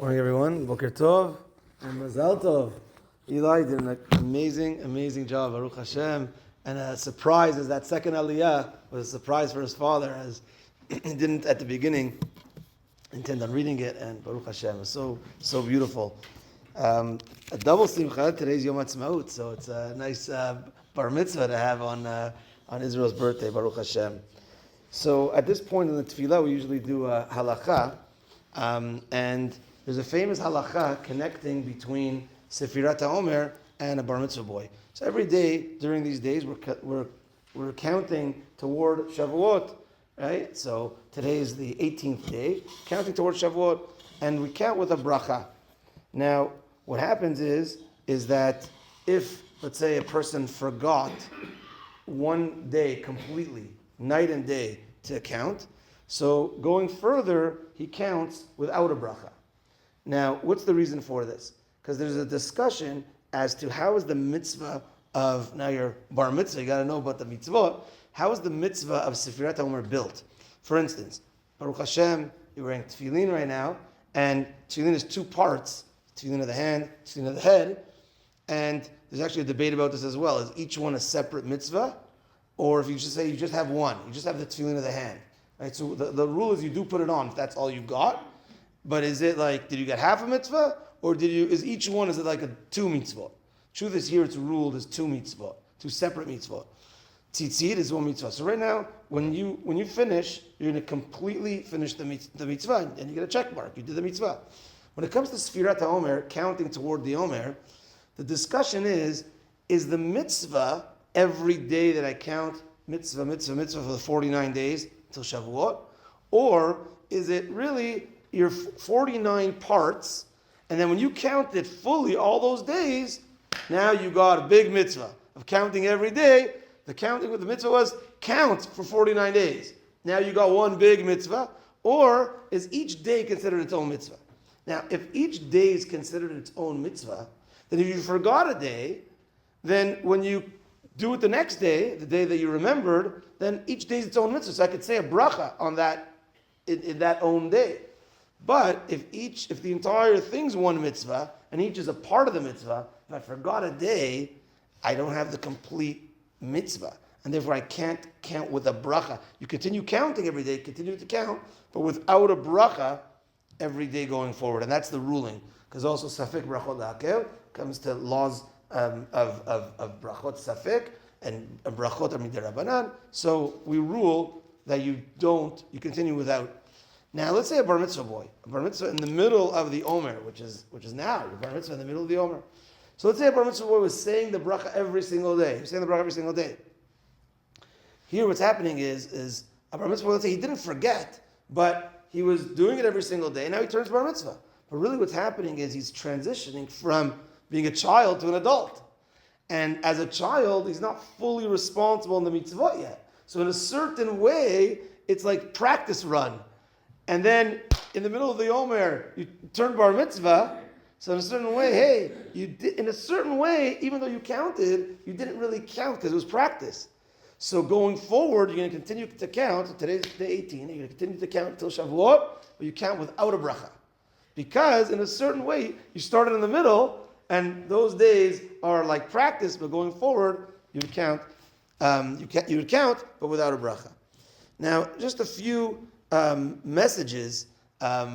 Morning, everyone. Boker Tov and Mazal Tov. Eli did an amazing job, Baruch Hashem. And a surprise is that second Aliyah was a surprise for his father, as he didn't at the beginning intend on reading it. And Baruch Hashem was so beautiful. A double simcha. Today's Yom Ha'atzmaut, so it's a nice bar mitzvah to have on Israel's birthday, Baruch Hashem. So at this point in the tefillah, we usually do a halacha, and there's a famous halacha connecting between Sefirat HaOmer and a bar mitzvah boy. So every day during these days, we're counting toward Shavuot, right? So today is the 18th day, counting toward Shavuot, and we count with a bracha. Now, what happens is that if, let's say, a person forgot one day completely, night and day, to count, so going further, he counts without a bracha. Now, what's the reason for this? Because there's a discussion as to how is the mitzvah of, now your bar mitzvah, you got to know about the mitzvah, how is the mitzvah of Sefirat HaOmer built? For instance, Baruch Hashem, you're wearing tefillin right now, and tefillin is two parts, tefillin of the hand, tefillin of the head, and there's actually a debate about this as well. Is each one a separate mitzvah? Or if you just say you just have one, you just have the tefillin of the hand. Right? So the rule is you do put it on if that's all you got. But is it like, did you get half a mitzvah? Or is each one, is it like a two mitzvah? Truth is here it's ruled as two mitzvah, two separate mitzvah. Tzitzit is one mitzvah. So right now, when you finish, you're going to completely finish the mitzvah and you get a check mark. You did the mitzvah. When it comes to Sefirat HaOmer, counting toward the Omer, the discussion is the mitzvah every day that I count mitzvah for the 49 days till Shavuot? Or is it really your 49 parts, and then when you count it fully all those days, now you got a big mitzvah of counting every day. The counting with the mitzvah was count for 49 days. Now you got one big mitzvah. Or is each day considered its own mitzvah? Now, if each day is considered its own mitzvah, then if you forgot a day, then when you do it the next day, the day that you remembered, then each day is its own mitzvah. So I could say a bracha on that in that own day. But if the entire thing's one mitzvah, and each is a part of the mitzvah, if I forgot a day, I don't have the complete mitzvah. And therefore I can't count with a bracha. You continue counting every day, continue to count, but without a bracha every day going forward. And that's the ruling. Because also Safek Brachot La'akel comes to laws of Brachot Safek, and Brachot are Midirabanan. So we rule that you continue without. Now, let's say a bar mitzvah boy, a bar mitzvah in the middle of the Omer, which is now, your bar mitzvah in the middle of the Omer. So let's say a bar mitzvah boy was saying the bracha every single day. He's saying the bracha every single day. Here what's happening is a bar mitzvah boy, let's say he didn't forget, but he was doing it every single day, and now he turns bar mitzvah. But really what's happening is he's transitioning from being a child to an adult. And as a child, he's not fully responsible in the mitzvah yet. So in a certain way, it's like practice run. And then in the middle of the Omer, you turn bar mitzvah. So in a certain way, hey, you did, in a certain way, even though you counted, you didn't really count because it was practice. So going forward, you're going to continue to count. So today's day 18. You're going to continue to count until Shavuot, but you count without a bracha. Because in a certain way, you started in the middle, and those days are like practice, but going forward, you would count, but without a bracha. Now, just a few messages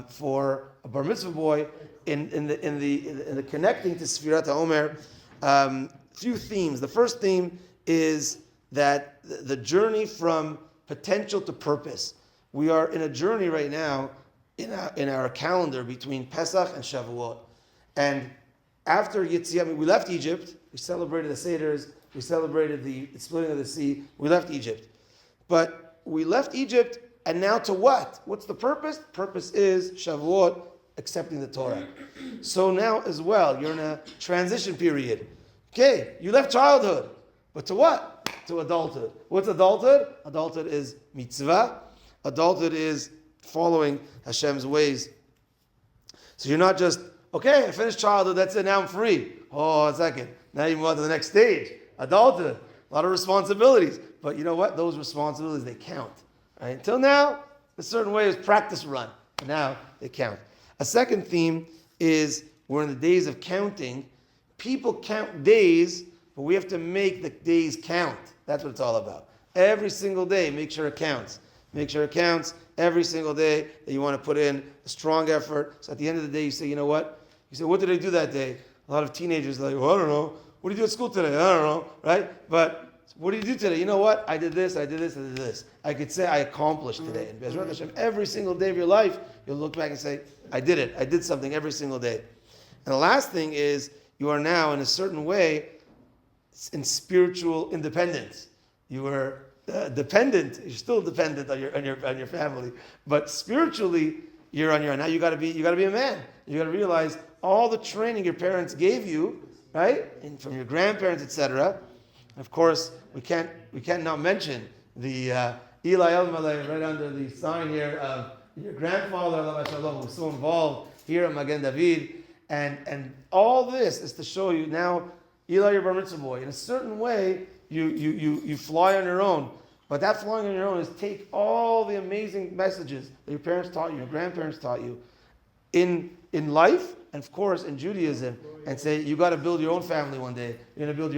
for a bar mitzvah boy in the connecting to Sefirat HaOmer. Few themes. The first theme is that the journey from potential to purpose. We are in a journey right now in our calendar between Pesach and Shavuot. And after Yetziat, we left Egypt, we celebrated the Seders, we celebrated the splitting of the sea, we left Egypt. But we left Egypt, and now to what? What's the purpose? The purpose is Shavuot, accepting the Torah. So now as well, you're in a transition period. Okay, you left childhood, but to what? To adulthood. What's adulthood? Adulthood is mitzvah. Adulthood is following Hashem's ways. So you're not just, okay, I finished childhood, that's it, now I'm free. Oh, a second. Now you move on to the next stage. Adulthood, a lot of responsibilities. But you know what? Those responsibilities, they count. Right? Until now, a certain way is practice run. Now they count. A second theme is we're in the days of counting. People count days, but we have to make the days count. That's what it's all about. Every single day, make sure it counts. Make sure it counts every single day that you want to put in a strong effort. So at the end of the day, you say, you know what? You say, what did I do that day? A lot of teenagers are like, well, I don't know. What did you do at school today? I don't know, right? But what did you do today? You know what? I did this, I did this, I did this. I could say I accomplished today. And Bezrat Hashem, every single day of your life, you'll look back and say, I did it. I did something every single day. And the last thing is, you are now, in a certain way, in spiritual independence. You are dependent. You're still dependent on your family, but spiritually, you're on your own. Now you got to be a man. You got to realize all the training your parents gave you, right, and from your grandparents, etc. Of course, we can't not mention the Eli Elmaleh right under the sign here of your grandfather, who was so involved here at Magen David, and all this is to show you now, Eli, your bar mitzvah boy. In a certain way, you fly on your own, but that flying on your own is take all the amazing messages that your parents taught you, your grandparents taught you, in life, and of course in Judaism, and say you got to build your own family one day. You're going to build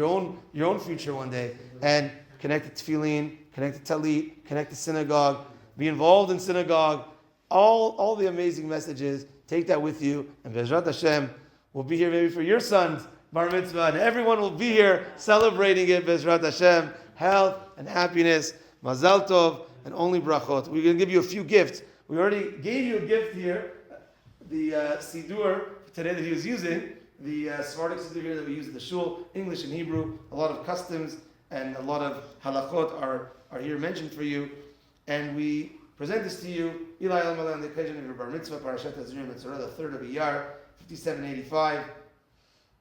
your own future one day, and connect to tefillin, connect to talit, connect to synagogue, be involved in synagogue. All the amazing messages. Take that with you, and Bezrat Hashem will be here maybe for your son's bar mitzvah, and everyone will be here celebrating it. Bezrat Hashem, health and happiness, mazal tov, and only brachot. We're going to give you a few gifts. We already gave you a gift here, the Sidur today that he was using, the Sephardic Sidur here that we use at the shul, English and Hebrew. A lot of customs and a lot of halachot are here mentioned for you, and we present this to you, Eli Elmaleh, on the occasion of your bar mitzvah, Parashat Tazria Mitzvah, the 3rd of Iyar, 5785.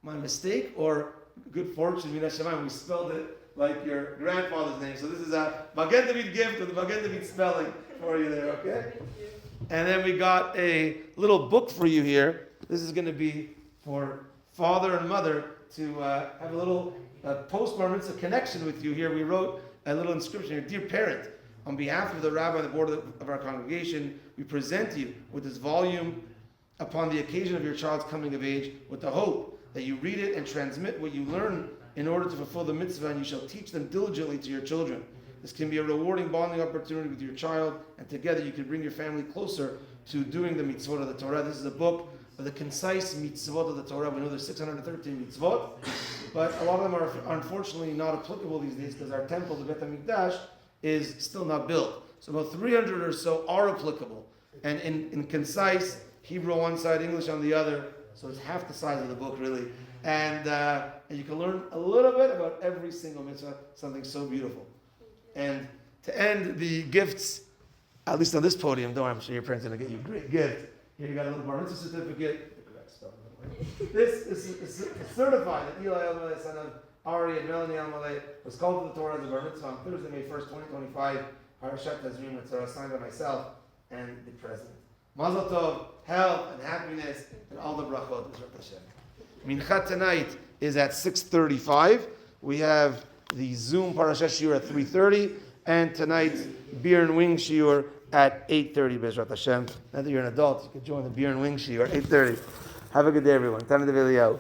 My mistake or good fortune, Min HaShamayim, we spelled it like your grandfather's name. So this is a Magen David gift with the Magen David spelling for you there, okay? And then we got a little book for you here. This is going to be for father and mother to have a little post-bar mitzvah connection with you here. We wrote a little inscription here, Dear Parent, on behalf of the rabbi and the board of our congregation, we present you with this volume upon the occasion of your child's coming of age, with the hope that you read it and transmit what you learn in order to fulfill the mitzvah, and you shall teach them diligently to your children. This can be a rewarding bonding opportunity with your child, and together you can bring your family closer to doing the mitzvot of the Torah. This is a book of the concise mitzvot of the Torah. We know there's 613 mitzvot, but a lot of them are unfortunately not applicable these days because our temple, the Beit HaMikdash, is still not built. So about 300 or so are applicable, and in concise, Hebrew on one side, English on the other, so it's half the size of the book really. And you can learn a little bit about every single mitzvah, something so beautiful. And to end the gifts, at least on this podium, don't worry, I'm sure your parents are going to get you a great gift. Here you got a little bar mitzvah certificate. This is certified that Eli Elmaleh, son of Ari and Melanie Elmaleh, was called to the Torah as a bar mitzvah on Thursday, May 1st, 2025. Parashat Tazria Mitzvah, signed by myself and the president. Mazel tov, health and happiness, and all the brachot. Mincha tonight is at 6:35. We have the Zoom Parashat Shiur at 3:30, and tonight's beer and wing shiur at 8:30. Bezrat Hashem. Now that you're an adult, you can join the beer and wing shiur at 8:30. Have a good day, everyone. Tana de Veliyahu.